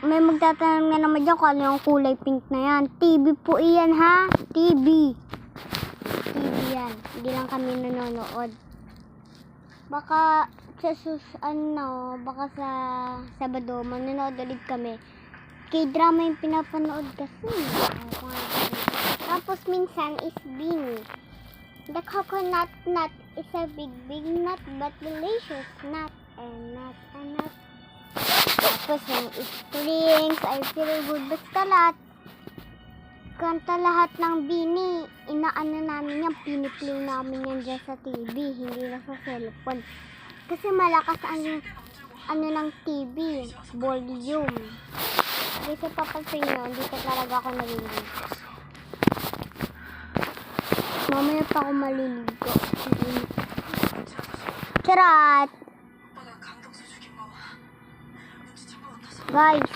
may magtatanong nga naman dyan kung ano yung kulay pink na yan. TV po iyan ha. TV yan. Hindi lang kami nanonood. Baka baka sa Sabado manonood ulit kami. K-drama yung pinapanood kasi. Tapos minsan is Bing. The coconut nut is a big nut but delicious nut and nut and nut. Tapos yung strings ay feel good basta lahat. Kanta lahat ng Bini, inaano namin yan, piniplay namin yan dyan sa TV, hindi na sa cellphone. Kasi malakas ang ng TV, volume. Kasi sa papansin nyo, hindi ka talaga ako naliligo. Mamaya pa ako maliligo. Charot! Guys,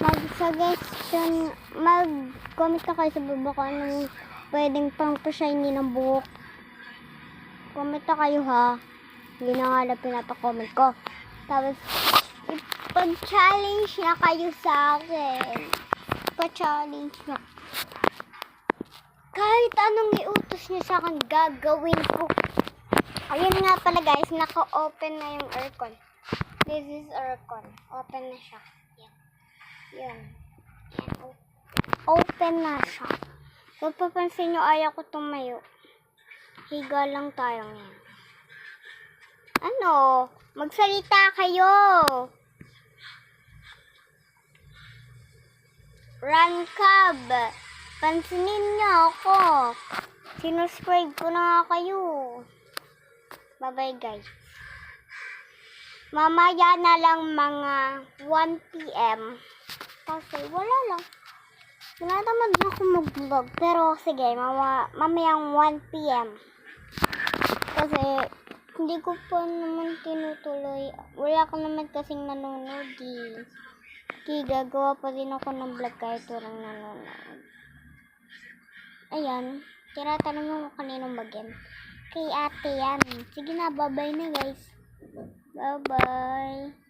mag-suggestion, mag-comment na kayo sa baba kung anong pwedeng pang-shiny ng buhok. Comment na kayo ha. Hindi na nga lang pinapa-comment ko. Tapos, ipag-challenge na kayo sa akin. Pa-challenge na. Kahit anong iutos niyo sa akin, gagawin ko. Ayun nga pala guys, naka-open na yung aircon. This is aircon. Open na siya. Yan. Open na siya. Kung papansin nyo, ayaw ko tumayo. Higa lang tayo ngayon. Ano? Magsalita kayo! Run Cub! Pansinin nyo ako. Sinuscribe ko na nga kayo. Bye-bye guys. Mamaya na lang mga 1 PM. Kasi wala lang. Tinatamad na ako mag-vlog. Pero sige, mamayang 1 PM. Kasi hindi ko pa naman tinutuloy. Wala ka naman kasing nanonood eh. Okay, gagawa pa din ako ng vlog kahit walang nanonood. Ayan. Tinatanong mo kaninong mag-end. Kay ate yan. Sige na, bye-bye na guys. Bye-bye.